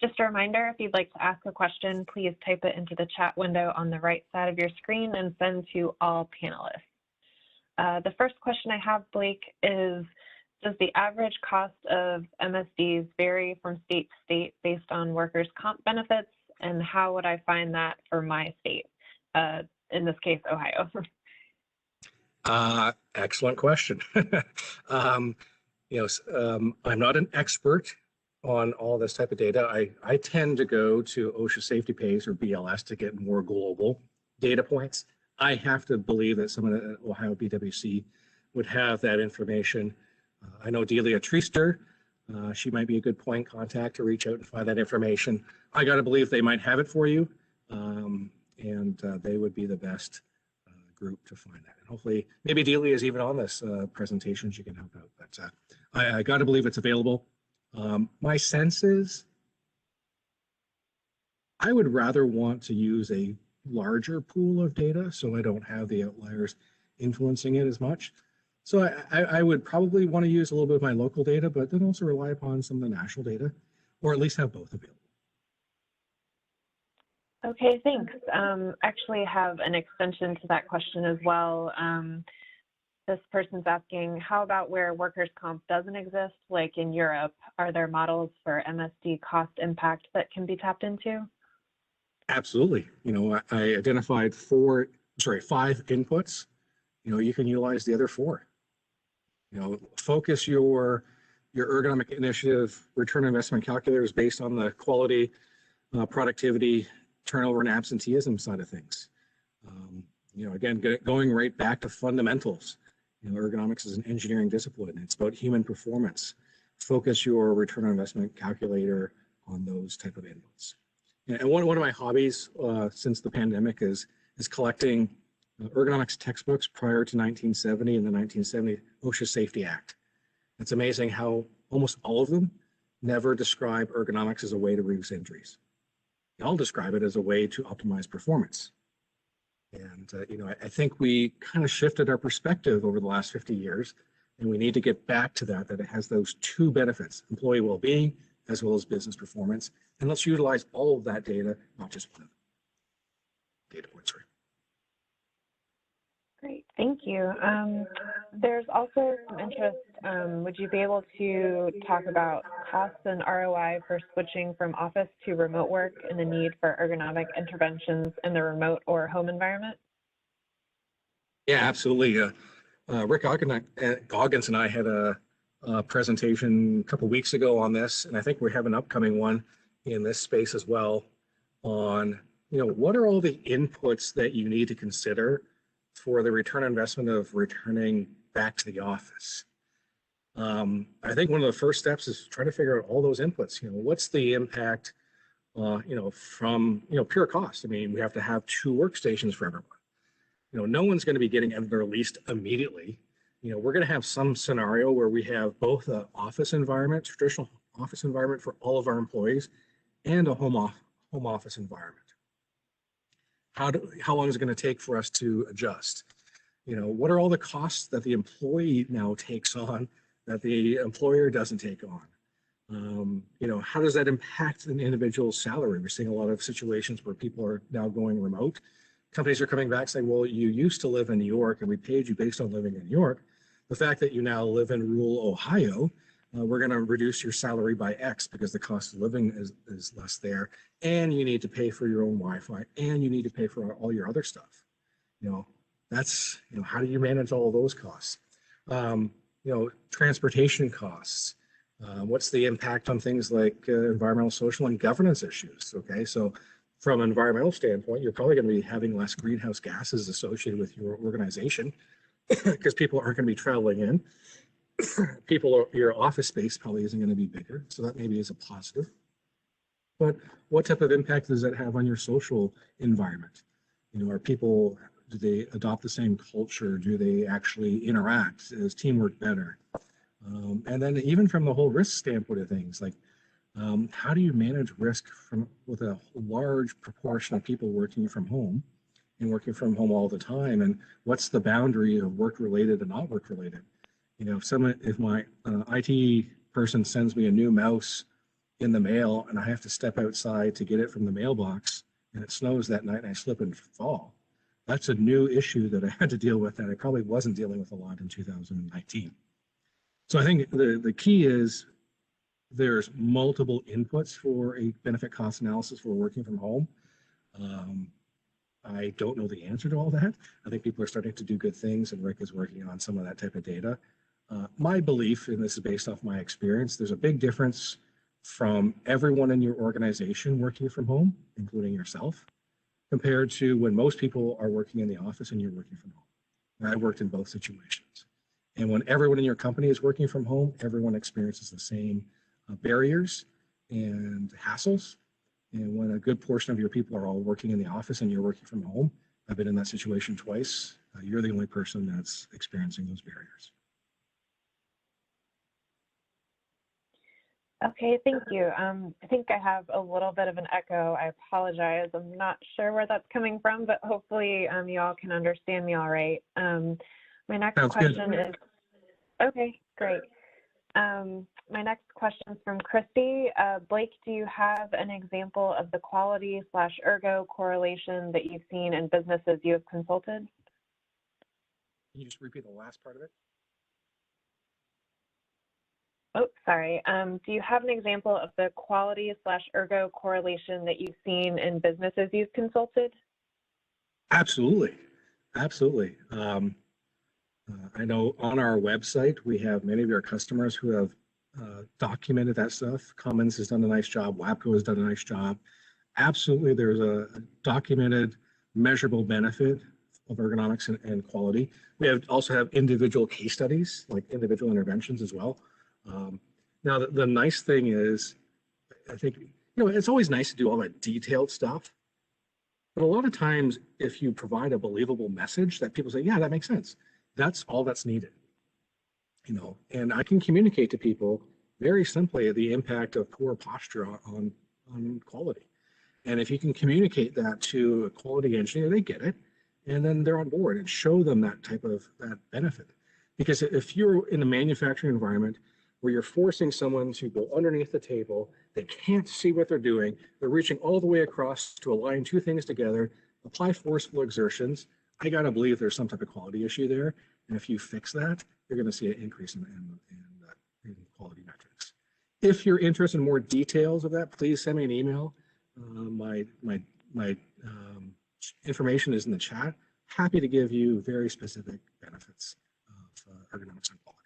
Just a reminder, if you'd like to ask a question, please type it into the chat window on the right side of your screen and send to all panelists. The first question I have, Blake, is does the average cost of MSDs vary from state to state based on workers' comp benefits? And how would I find that for my state? In this case, Ohio. Excellent question. I'm not an expert on all this type of data. I tend to go to OSHA Safety Pays or BLS to get more global data points. I have to believe that someone at Ohio BWC would have that information. I know Delia Treaster, she might be a good point contact to reach out and find that information. I got to believe they might have it for you, and they would be the best group to find that. And hopefully, maybe Delia is even on this presentation, she can help out. But I got to believe it's available. My sense is I would rather want to use a larger pool of data so I don't have the outliers influencing it as much. So I would probably want to use a little bit of my local data, but then also rely upon some of the national data, or at least have both available. Okay, thanks. Actually have an extension to that question as well. This person's asking, how about where workers' comp doesn't exist, like in Europe? Are there models for MSD cost impact that can be tapped into? Absolutely. I identified 5 inputs. You can utilize the other 4. Focus your ergonomic initiative return on investment calculators based on the quality, productivity, turnover, and absenteeism side of things. Again, going right back to fundamentals. Ergonomics is an engineering discipline. It's about human performance. Focus your return on investment calculator on those type of inputs. And one of my hobbies since the pandemic is collecting ergonomics textbooks prior to 1970 and the 1970 OSHA Safety Act. It's amazing how almost all of them never describe ergonomics as a way to reduce injuries. They all describe it as a way to optimize performance. And I think we kind of shifted our perspective over the last 50 years, and we need to get back to that it has those 2 benefits, employee well-being as well as business performance. And let's utilize all of that data, not just one of them. Data points, right? Great, thank you. There's also some interest, would you be able to talk about costs and ROI for switching from office to remote work and the need for ergonomic interventions in the remote or home environment? Yeah, absolutely. Rick Goggins and I had a presentation a couple of weeks ago on this, and I think we have an upcoming one in this space as well on, what are all the inputs that you need to consider for the return on investment of returning back to the office. I think one of the first steps is trying to figure out all those inputs. What's the impact, from, pure cost? I mean, we have to have 2 workstations for everyone. No one's going to be getting out of their lease immediately. We're going to have some scenario where we have both an office environment, traditional office environment for all of our employees, and a home office environment. How long is it going to take for us to adjust? What are all the costs that the employee now takes on that the employer doesn't take on? How does that impact an individual's salary? We're seeing a lot of situations where people are now going remote. Companies are coming back saying, well, you used to live in New York and we paid you based on living in New York. The fact that you now live in rural Ohio, we're going to reduce your salary by X because the cost of living is less there, and you need to pay for your own Wi-Fi, and you need to pay for all your other stuff. That's, how do you manage all of those costs? Transportation costs. What's the impact on things like environmental, social, and governance issues? Okay, so from an environmental standpoint, you're probably going to be having less greenhouse gases associated with your organization because people aren't going to be traveling in. Your office space probably isn't going to be bigger, so that maybe is a positive. But what type of impact does that have on your social environment? Are people, do they adopt the same culture? Do they actually interact? Is teamwork better? And then even from the whole risk standpoint of things, like how do you manage risk with a large proportion of people working from home and working from home all the time? And what's the boundary of work-related and not work-related? If my IT person sends me a new mouse in the mail and I have to step outside to get it from the mailbox and it snows that night and I slip and fall, that's a new issue that I had to deal with that I probably wasn't dealing with a lot in 2019. So I think the key is there's multiple inputs for a benefit cost analysis for working from home. I don't know the answer to all that. I think people are starting to do good things, and Rick is working on some of that type of data. My belief, and this is based off my experience, there's a big difference from everyone in your organization working from home, including yourself, compared to when most people are working in the office and you're working from home. And I worked in both situations. And when everyone in your company is working from home, everyone experiences the same barriers and hassles. And when a good portion of your people are all working in the office and you're working from home, I've been in that situation twice, you're the only person that's experiencing those barriers. Okay, thank you. I think I have a little bit of an echo. I apologize. I'm not sure where that's coming from, but hopefully you all can understand me all right. My next Sounds question good. is, okay, great. My next question is from Christy. Blake, do you have an example of the quality/ergo correlation that you've seen in businesses you have consulted? Can you just repeat the last part of it? Oh, sorry. Do you have an example of the quality/ergo correlation that you've seen in businesses you've consulted? Absolutely. Absolutely. I know on our website, we have many of our customers who have documented that stuff. Cummins has done a nice job. WAPCO has done a nice job. Absolutely, there's a documented, measurable benefit of ergonomics and quality. We also have individual case studies, like individual interventions as well. Now, the nice thing is, I think, it's always nice to do all that detailed stuff. But a lot of times, if you provide a believable message that people say, yeah, that makes sense, that's all that's needed. And I can communicate to people very simply the impact of poor posture on quality. And if you can communicate that to a quality engineer, they get it, and then they're on board, and show them that benefit. Because if you're in a manufacturing environment where you're forcing someone to go underneath the table, they can't see what they're doing, they're reaching all the way across to align two things together, apply forceful exertions, I gotta believe there's some type of quality issue there. And if you fix that, you're gonna see an increase in quality metrics. If you're interested in more details of that, please send me an email. My information is in the chat. Happy to give you very specific benefits of ergonomics and quality.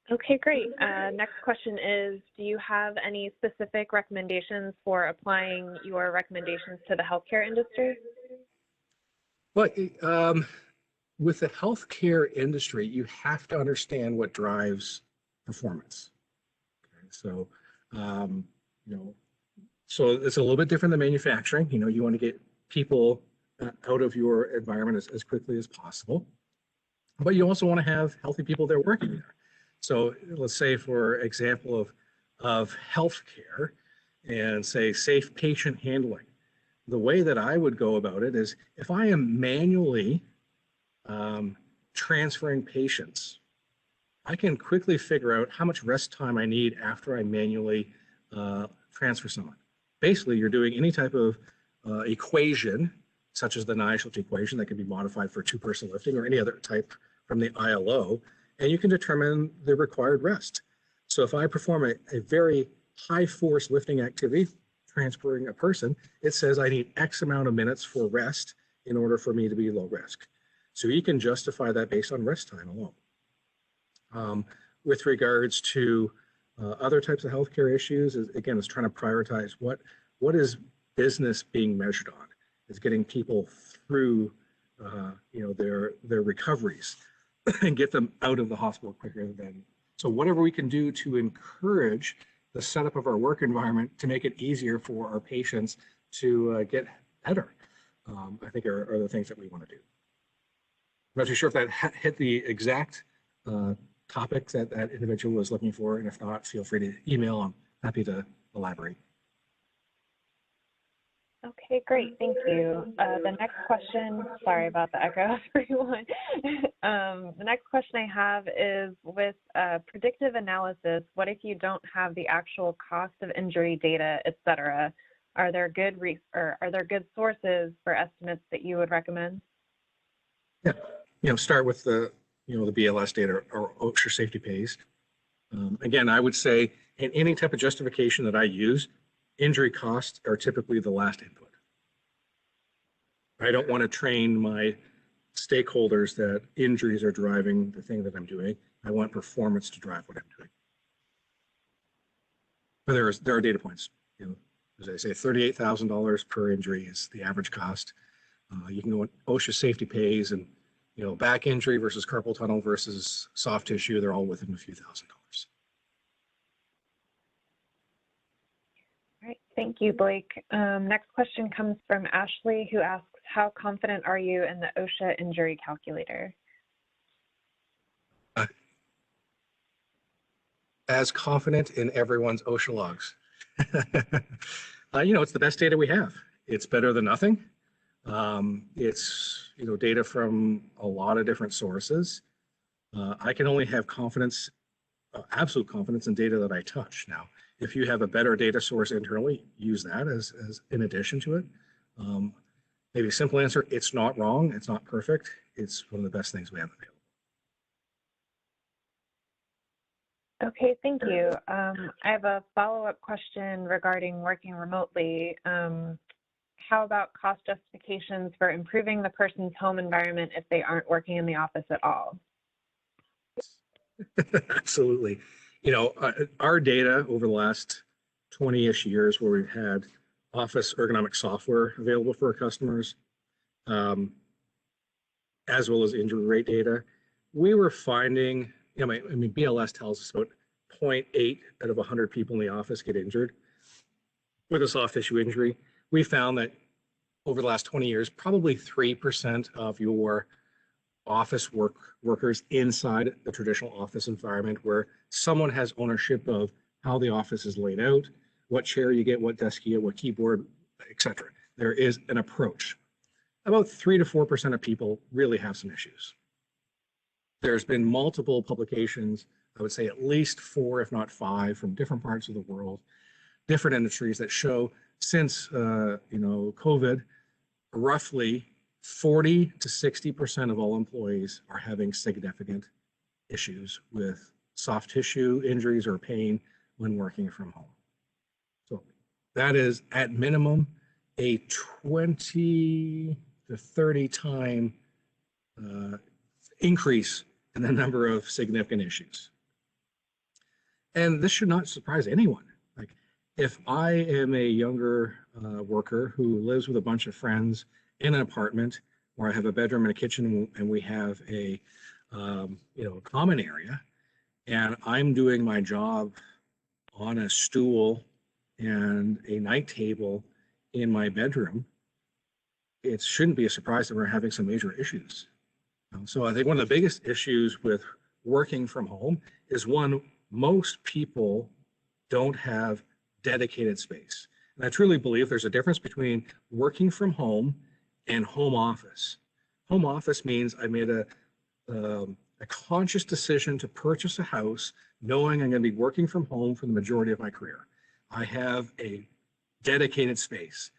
Okay, great. Next question is, do you have any specific recommendations for applying your recommendations to the healthcare industry? Well, with the healthcare industry, you have to understand what drives performance. Okay, so, so it's a little bit different than manufacturing. You want to get people out of your environment as quickly as possible, but you also want to have healthy people that are working there. So let's say, for example, of healthcare and say safe patient handling. The way that I would go about it is, if I am manually transferring patients, I can quickly figure out how much rest time I need after I manually transfer someone. Basically, you're doing any type of equation, such as the Nash equation that can be modified for two-person lifting or any other type from the ILO, and you can determine the required rest. So if I perform a very high force lifting activity, transferring a person, it says I need X amount of minutes for rest in order for me to be low risk. So you can justify that based on rest time alone. With regards to other types of healthcare issues, again, is trying to prioritize what is business being measured on. Is getting people through their recoveries and get them out of the hospital quicker than. So whatever we can do to encourage the setup of our work environment to make it easier for our patients to get better, I think are the things that we want to do. I'm not too sure if that hit the exact topics that that individual was looking for, and if not, feel free to email. I'm happy to elaborate. Okay, great, thank you. The next question, sorry about the echo, everyone. The next question I have is, with predictive analysis, what if you don't have the actual cost of injury data, et cetera? Are there good sources for estimates that you would recommend? Yeah, start with the the BLS data or OSHA safety pays. Again, I would say in any type of justification that I use, injury costs are typically the last input. I don't want to train my stakeholders that injuries are driving the thing that I'm doing. I want performance to drive what I'm doing. But there are data points. As I say, $38,000 per injury is the average cost. You can go on OSHA safety pays, and back injury versus carpal tunnel versus soft tissue, they're all within a few $1,000s. All right, thank you, Blake. Next question comes from Ashley, who asks, how confident are you in the OSHA injury calculator? As confident in everyone's OSHA logs. It's the best data we have. It's better than nothing. It's data from a lot of different sources. I can only have confidence, absolute confidence in data that I touch. Now, if you have a better data source internally, use that as in addition to it. Maybe a simple answer, it's not wrong, it's not perfect, it's one of the best things we have available. Okay, thank you. I have a follow-up question regarding working remotely. How about cost justifications for improving the person's home environment if they aren't working in the office at all? Absolutely. Our data over the last 20-ish years where we've had office ergonomic software available for our customers, as well as injury rate data, we were finding, BLS tells us about 0.8 out of 100 people in the office get injured with a soft tissue injury. We found that over the last 20 years, probably 3% of your office workers inside the traditional office environment where someone has ownership of how the office is laid out, what chair you get, what desk you get, what keyboard, etc. There is an approach. About 3 to 4% of people really have some issues. There's been multiple publications, I would say at least 4, if not 5, from different parts of the world, different industries that show since COVID, roughly 40 to 60% of all employees are having significant issues with soft tissue injuries or pain when working from home. So that is at minimum a 20 to 30 time increase in the number of significant issues. And this should not surprise anyone. Like, if I am a younger worker who lives with a bunch of friends in an apartment where I have a bedroom and a kitchen and we have a common area, and I'm doing my job on a stool and a night table in my bedroom, it shouldn't be a surprise that we're having some major issues. So I think one of the biggest issues with working from home is, one, most people don't have dedicated space. And I truly believe there's a difference between working from home and home office. Home office means I made a conscious decision to purchase a house knowing I'm going to be working from home for the majority of my career. I have a dedicated space.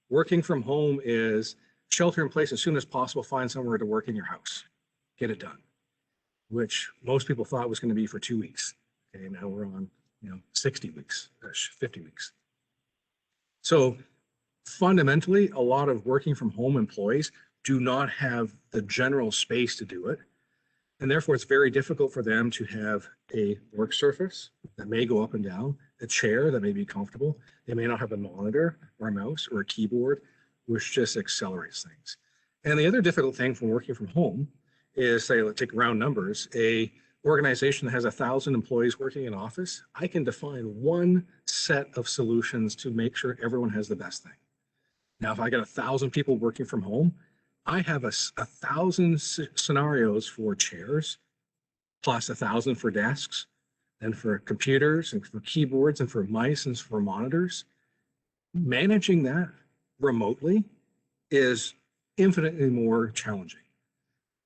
Working from home is shelter in place as soon as possible, find somewhere to work in your house, get it done, which most people thought was going to be for 2 weeks. Okay, now we're on 60 weeks, 50 weeks. So fundamentally, a lot of working from home employees do not have the general space to do it. And therefore, it's very difficult for them to have a work surface that may go up and down, a chair that may be comfortable. They may not have a monitor or a mouse or a keyboard, which just accelerates things. And the other difficult thing from working from home is, say, let's take round numbers, a organization that has 1,000 employees working in office, I can define one set of solutions to make sure everyone has the best thing. Now, if I got 1,000 people working from home, I have 1,000 scenarios for chairs, plus 1,000 for desks, and for computers, and for keyboards, and for mice, and for monitors. Managing that remotely is infinitely more challenging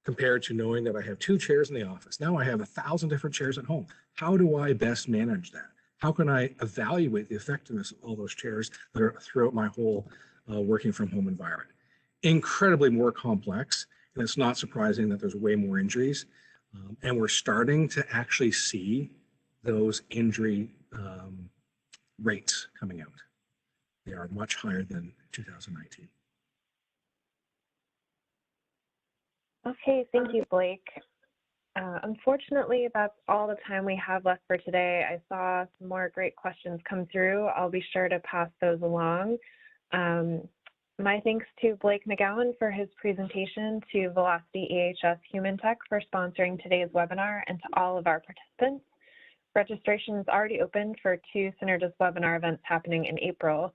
compared to knowing that I have 2 chairs in the office. Now I have 1,000 different chairs at home. How do I best manage that? How can I evaluate the effectiveness of all those chairs that are throughout my whole working from home environment? Incredibly more complex, and it's not surprising that there's way more injuries. And we're starting to actually see those injury rates coming out. They are much higher than 2019. Okay, thank you, Blake. Unfortunately, that's all the time we have left for today. I saw some more great questions come through. I'll be sure to pass those along. My thanks to Blake McGowan for his presentation, to Velocity EHS Human Tech for sponsoring today's webinar, and to all of our participants. Registration is already open for 2 Synergist webinar events happening in April.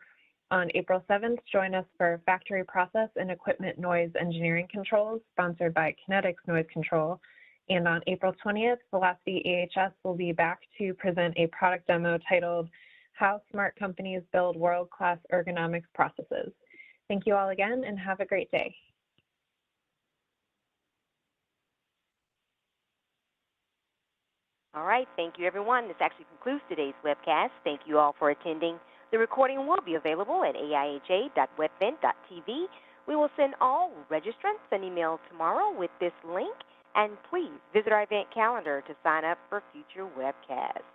On April 7th, join us for Factory Process and Equipment Noise Engineering Controls, sponsored by Kinetics Noise Control. And on April 20th, Velocity EHS will be back to present a product demo titled How Smart Companies Build World-Class Ergonomics Processes. Thank you all again, and have a great day. All right, thank you, everyone. This actually concludes today's webcast. Thank you all for attending. The recording will be available at aiha.webvent.tv. We will send all registrants an email tomorrow with this link, and please visit our event calendar to sign up for future webcasts.